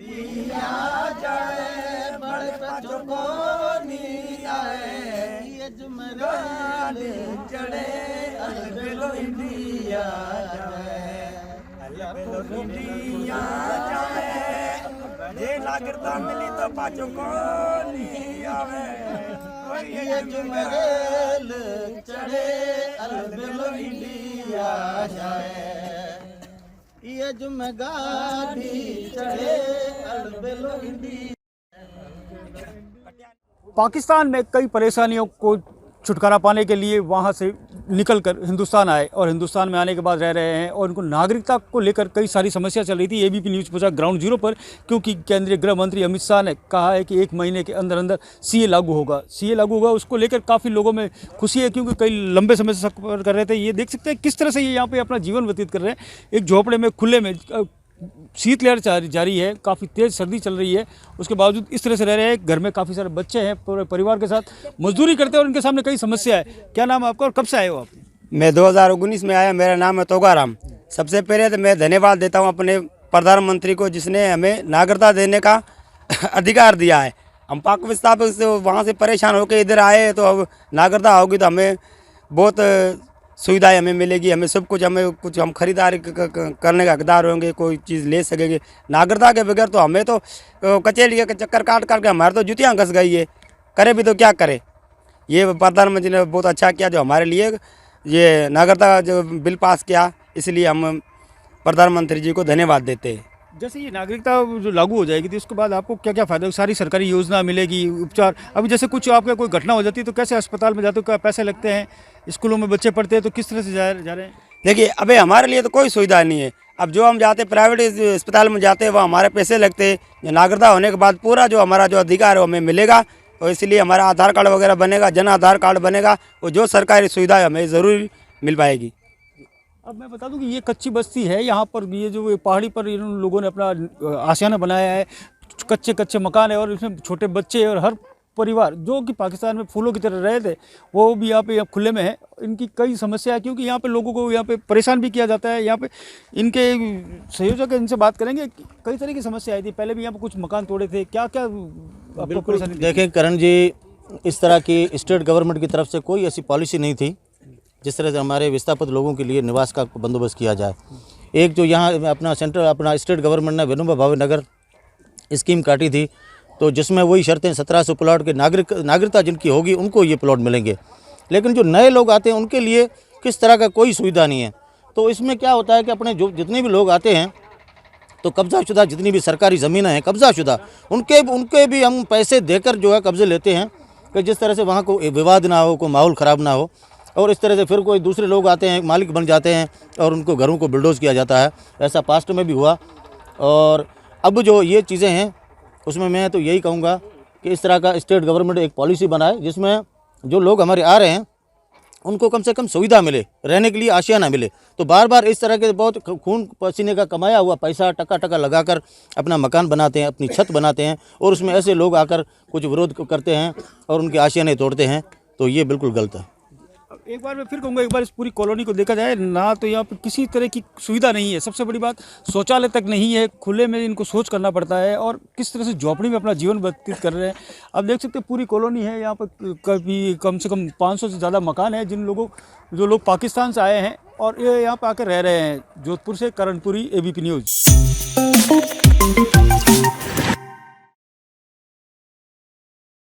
दिया जाए बड़े बच्चों को नींद आए, ये जुमेरात चढ़े अलबेलो इंडिया जाए, अलबेलो इंडिया जाए, ये नागरिकता मिली तो बच्चों को नींद आवे, ये जुमेरात चढ़े अलबेलो इंडिया जाए, ये जुमेगाड़ी चढ़े अलबेलो इंडिया। पाकिस्तान में कई परेशानियों को छुटकारा पाने के लिए वहाँ से निकलकर हिंदुस्तान आए और हिंदुस्तान में आने के बाद रह रहे हैं और उनको नागरिकता को लेकर कई सारी समस्या चल रही थी। एबीपी न्यूज़ पहुंचा ग्राउंड जीरो पर, क्योंकि केंद्रीय गृह मंत्री अमित शाह ने कहा है कि 1 महीने के अंदर अंदर सीए लागू होगा। उसको लेकर काफ़ी लोगों में खुशी है, क्योंकि कई लंबे समय से सफ़र कर रहे थे। ये देख सकते हैं किस तरह से ये यहाँ पर अपना जीवन व्यतीत कर रहे हैं, एक झोपड़े में खुले में। शीतलहर जारी है, काफ़ी तेज़ सर्दी चल रही है, उसके बावजूद इस तरह से रह रहे हैं। घर में काफ़ी सारे बच्चे हैं, पूरे परिवार के साथ मजदूरी करते हैं और उनके सामने कई समस्या है। क्या नाम है आपका और कब से आए हो आप? मैं 2019 में आया। मेरा नाम है तोगाराम। सबसे पहले तो मैं धन्यवाद देता हूं अपने प्रधानमंत्री को, जिसने हमें नागरिकता देने का अधिकार दिया है। हम पाकिस्तान से वहाँ से परेशान होकर इधर आए, तो अब नागरिकता होगी तो हमें बहुत सुविधाएं हमें मिलेगी। हमें सब कुछ, हम खरीदारी करने का हकदार होंगे, कोई चीज़ ले सकेंगे। नागरिकता के बगैर तो हमें तो कचहरी के चक्कर काट के हमारे तो जुतियाँ घस गई है, करे भी तो क्या करे। ये प्रधानमंत्री ने बहुत अच्छा किया जो हमारे लिए ये नागरिकता जो बिल पास किया, इसलिए हम प्रधानमंत्री जी को धन्यवाद देते हैं। जैसे ये नागरिकता जो लागू हो जाएगी तो उसके बाद आपको क्या क्या फ़ायदा? सारी सरकारी योजना मिलेगी, उपचार। अभी जैसे कुछ आपका कोई घटना हो जाती है तो कैसे अस्पताल में जाते हो, क्या पैसे लगते हैं? स्कूलों में बच्चे पढ़ते हैं तो किस तरह से जा रहे हैं? देखिए, अबे हमारे लिए तो कोई सुविधा नहीं है। अब जो हम जाते प्राइवेट अस्पताल में जाते हैं वहाँ हमारे पैसे लगते हैं। नागरिकता होने के बाद पूरा जो हमारा जो अधिकार है वो हमें मिलेगा, और इसलिए हमारा आधार कार्ड वगैरह बनेगा, जन आधार कार्ड बनेगा, और जो सरकारी सुविधा है हमें ज़रूर मिल पाएगी। अब मैं बता दूं कि ये कच्ची बस्ती है। यहाँ पर ये जो पहाड़ी पर इन लोगों ने अपना आशियाना बनाया है, कच्चे मकान है और इसमें छोटे बच्चे और हर परिवार जो कि पाकिस्तान में फूलों की तरह रहे थे वो भी यहाँ पे खुले में है। इनकी कई समस्या है, क्योंकि यहाँ पे लोगों को यहाँ पे परेशान भी किया जाता है। यहाँ पे इनके संयोजक इनसे बात करेंगे। कई तरह की समस्या आई थी, पहले भी यहाँ पर कुछ मकान तोड़े थे। क्या क्या आपको परेशानी? देखें करण जी, इस तरह की स्टेट गवर्नमेंट की तरफ से कोई ऐसी पॉलिसी नहीं थी जिस तरह से हमारे विस्थापित लोगों के लिए निवास का बंदोबस्त किया जाए। एक जो यहाँ अपना स्टेट गवर्नमेंट ने विनोबा भावे नगर स्कीम काटी थी, तो जिसमें वही शर्तें 1700 प्लॉट के नागरिकता जिनकी होगी उनको ये प्लॉट मिलेंगे। लेकिन जो नए लोग आते हैं उनके लिए किस तरह का कोई सुविधा नहीं है। तो इसमें क्या होता है कि अपने जो जितने भी लोग आते हैं तो कब्जाशुदा जितनी भी सरकारी ज़मीनें हैं कब्जाशुदा, उनके भी हम पैसे देकर जो है कब्जे लेते हैं, कि जिस तरह से वहाँ को विवाद ना हो, कोई माहौल ख़राब ना हो। और इस तरह से फिर कोई दूसरे लोग आते हैं, मालिक बन जाते हैं और उनको घरों को बुलडोज़ किया जाता है। ऐसा पास्ट में भी हुआ। और अब जो ये चीज़ें हैं उसमें मैं तो यही कहूँगा कि इस तरह का स्टेट गवर्नमेंट एक पॉलिसी बनाए जिसमें जो लोग हमारे आ रहे हैं उनको कम से कम सुविधा मिले, रहने के लिए आशियाना मिले। तो बार बार इस तरह के बहुत खून पसीने का कमाया हुआ पैसा टका लगाकर अपना मकान बनाते हैं, अपनी छत बनाते हैं, और उसमें ऐसे लोग आकर कुछ विरोध करते हैं और उनके आशियाने तोड़ते हैं, तो ये बिल्कुल गलत है। एक बार मैं फिर कहूँगा, एक बार इस पूरी कॉलोनी को देखा जाए ना तो यहाँ पे किसी तरह की सुविधा नहीं है। सबसे बड़ी बात शौचालय तक नहीं है, खुले में इनको शौच करना पड़ता है और किस तरह से झोपड़ी में अपना जीवन व्यतीत कर रहे हैं। अब देख सकते हैं पूरी कॉलोनी है, यहाँ पर कभी कम से कम 500 से ज़्यादा मकान है। जो लोग पाकिस्तान से आए हैं और ये यहाँ पर आकर रह रहे हैं। जोधपुर से करणपुरी, एबीपी न्यूज़।